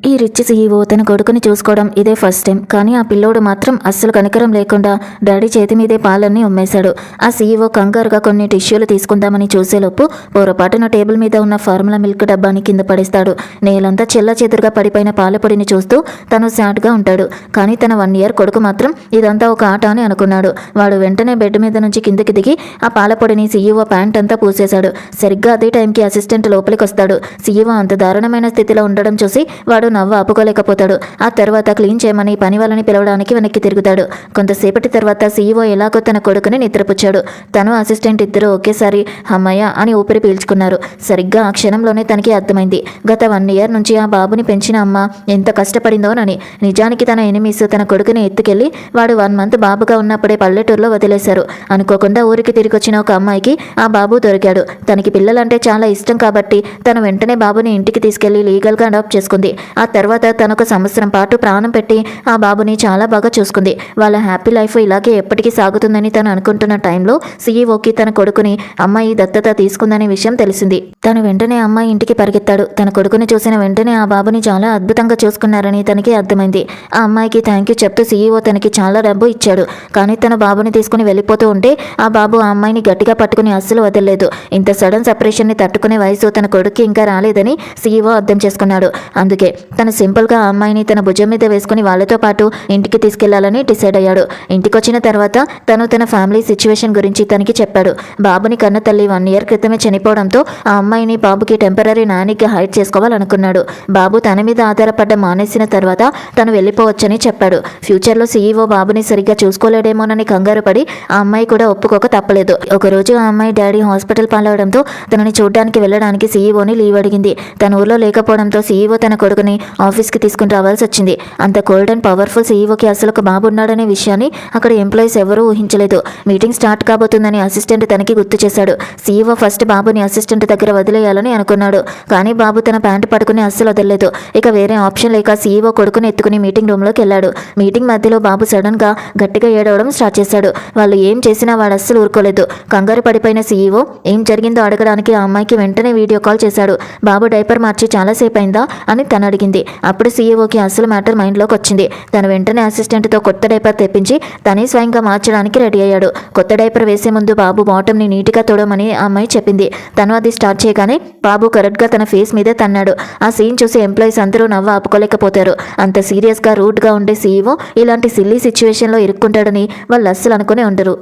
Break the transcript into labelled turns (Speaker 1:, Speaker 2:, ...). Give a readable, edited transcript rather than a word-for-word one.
Speaker 1: ఈ rich CEO తన కొడుకుని చూసుకోవడం ఇదే ఫస్ట్ టైం. కానీ ఆ పిల్లోడు మాత్రం అస్సలు కనికరం లేకుండా డాడీ చేతి మీదే పాలన్నీ ఉమ్మేశాడు. ఆ సీఈఓ కంగారుగా కొన్ని టిష్యూలు తీసుకుందామని చూసేలోపు పొరపాటున టేబుల్ మీద ఉన్న ఫార్ములా మిల్క్ డబ్బాని కింద పడేస్తాడు. నేలంతా చెల్లాచెదురుగా పడిపోయిన పాలపొడిని చూస్తూ తను సాడ్గా ఉంటాడు. కానీ తన 1 year కొడుకు మాత్రం ఇదంతా ఒక ఆట అని అనుకున్నాడు. వాడు వెంటనే బెడ్ మీద నుంచి కిందకి దిగి ఆ పాలపొడిని సీఈఓ ప్యాంట్ అంతా పూసేశాడు. సరిగ్గా అదే టైంకి అసిస్టెంట్ లోపలికి వస్తాడు. సీఈఓ అంత దారుణమైన స్థితిలో ఉండడం చూసి వాడు నవ్వు ఆపుకోలేకపోతాడు. ఆ తర్వాత క్లీన్ చేయమని పని వాళ్ళని పిలవడానికి వెనక్కి తిరుగుతాడు. కొంతసేపటి తర్వాత సీఈఓ ఎలాగో తన కొడుకుని నిద్రపుచ్చాడు. తను అసిస్టెంట్ ఇద్దరు ఒకేసారి అమ్మయ్య అని ఊపిరి పీల్చుకున్నారు. సరిగ్గా ఆ క్షణంలోనే తనకి అర్థమైంది, గత 1 year నుంచి ఆ బాబుని పెంచిన అమ్మ ఎంత కష్టపడిందోనని. నిజానికి తన ఎనిమిస్ తన కొడుకుని ఎత్తుకెళ్లి వాడు 1 month బాబుగా ఉన్నప్పుడే పల్లెటూరులో వదిలేశారు. అనుకోకుండా ఊరికి తిరిగి వచ్చిన ఒక అమ్మాయికి ఆ బాబు దొరికాడు. తనకి పిల్లలంటే చాలా ఇష్టం కాబట్టి తను వెంటనే బాబుని ఇంటికి తీసుకెళ్లి లీగల్గా అడాప్ట్ చేసుకుంది. ఆ తర్వాత తనొక 1 సంవత్సరం పాటు ప్రాణం పెట్టి ఆ బాబుని చాలా బాగా చూసుకుంది. వాళ్ళ హ్యాపీ లైఫ్ ఇలాగే ఎప్పటికీ సాగుతుందని తను అనుకుంటున్న టైంలో సీఈఓకి తన కొడుకుని అమ్మాయి దత్తత తీసుకుందనే విషయం తెలిసింది. తను వెంటనే అమ్మాయి ఇంటికి పరిగెత్తాడు. తన కొడుకుని చూసిన వెంటనే ఆ బాబుని చాలా అద్భుతంగా చూసుకున్నారని తనకి అర్థమైంది. ఆ అమ్మాయికి థ్యాంక్ యూ చెప్తూ సీఈఓ తనకి చాలా డబ్బు ఇచ్చాడు. కానీ తన బాబుని తీసుకుని వెళ్ళిపోతూ ఉంటే ఆ బాబు ఆ అమ్మాయిని గట్టిగా పట్టుకుని అస్సలు వదలలేదు. ఇంత సడన్ సెపరేషన్ని తట్టుకునే వయసు తన కొడుక్కి ఇంకా రాలేదని సీఈఓ అర్థం చేసుకున్నాడు. అందుకే తను సింపుల్గా ఆ అమ్మాయిని తన భుజం మీద వేసుకుని వాళ్ళతో పాటు ఇంటికి తీసుకెళ్లాలని డిసైడ్ అయ్యాడు. ఇంటికి వచ్చిన తర్వాత తను తన ఫ్యామిలీ సిచ్యువేషన్ గురించి తనకి చెప్పాడు. బాబుని కన్న తల్లి 1 year క్రితమే చనిపోవడంతో ఆ అమ్మాయిని బాబుకి టెంపరీ నానికి హైడ్ చేసుకోవాలనుకున్నాడు. బాబు తన మీద ఆధారపడ్డ మానేసిన తర్వాత తను వెళ్ళిపోవచ్చని చెప్పాడు. ఫ్యూచర్లో సీఈఓ బాబుని సరిగ్గా చూసుకోలేడేమోనని కంగారు పడి ఆ అమ్మాయి కూడా ఒప్పుకోక తప్పలేదు. ఒకరోజు ఆ అమ్మాయి డాడీ హాస్పిటల్ పాలవడంతో తనని చూడ్డానికి వెళ్ళడానికి సీఈఓని లీవ్ అడిగింది. తన ఊర్లో లేకపోవడంతో సీఈఓ తన కొడుకుని ఆఫీస్కి తీసుకుని రావాల్సి వచ్చింది. అంత కోల్డ్ అండ్ పవర్ఫుల్ సీఈఓకి అసలు ఒక బాబు ఉన్నాడనే విషయాన్ని అక్కడ ఎంప్లాయీస్ ఎవరూ ఊహించలేదు. మీటింగ్ స్టార్ట్ కాబోతుందని అసిస్టెంట్ తనకి గుర్తు చేశాడు. సీఈఓ ఫస్ట్ బాబుని అసిస్టెంట్ దగ్గర వదిలేయాలని అనుకున్నాడు. కానీ బాబు తన ప్యాంటు పట్టుకుని అస్సలు వదలలేదు. ఇక వేరే ఆప్షన్ లేక సీఈఓ కొడుకుని ఎత్తుకుని మీటింగ్ రూమ్లోకి వెళ్ళాడు. మీటింగ్ మధ్యలో బాబు సడన్గా గట్టిగా ఏడవడం స్టార్ట్ చేశాడు. వాళ్ళు ఏం చేసినా వాడు అస్సలు ఊరుకోలేదు. కంగారు పడిపోయిన సీఈఓ ఏం జరిగిందో అడగడానికి ఆ అమ్మాయికి వెంటనే వీడియో కాల్ చేశాడు. బాబు డైపర్ మార్చి చాలాసేపు అయిందా అని తను అడిగింది. అప్పుడు సీఈఓకి అసలు మ్యాటర్ మైండ్లోకి వచ్చింది. తను వెంటనే అసిస్టెంట్తో కొత్త డైపర్ తెప్పించి తనే స్వయంగా మార్చడానికి రెడీ అయ్యాడు. కొత్త డైపర్ వేసే ముందు బాబు బాటమ్ని నీట్గా తొడమని ఆ అమ్మాయి చెప్పింది. తను అది స్టార్ట్ చేయగానే బాబు కరెక్ట్గా తన ఫేస్ మీదే తన్నాడు. ఆ సీన్ చూసి ఎంప్లాయీస్ అందరూ నవ్వు ఆపుకోలేకపోతారు. అంత సీరియస్గా రూడ్గా ఉండే సీఈఓ ఇలాంటి సిల్లీ సిచ్యువేషన్లో ఇరుక్కుంటాడని వాళ్ళు అస్సలు అనుకునే ఉండరు.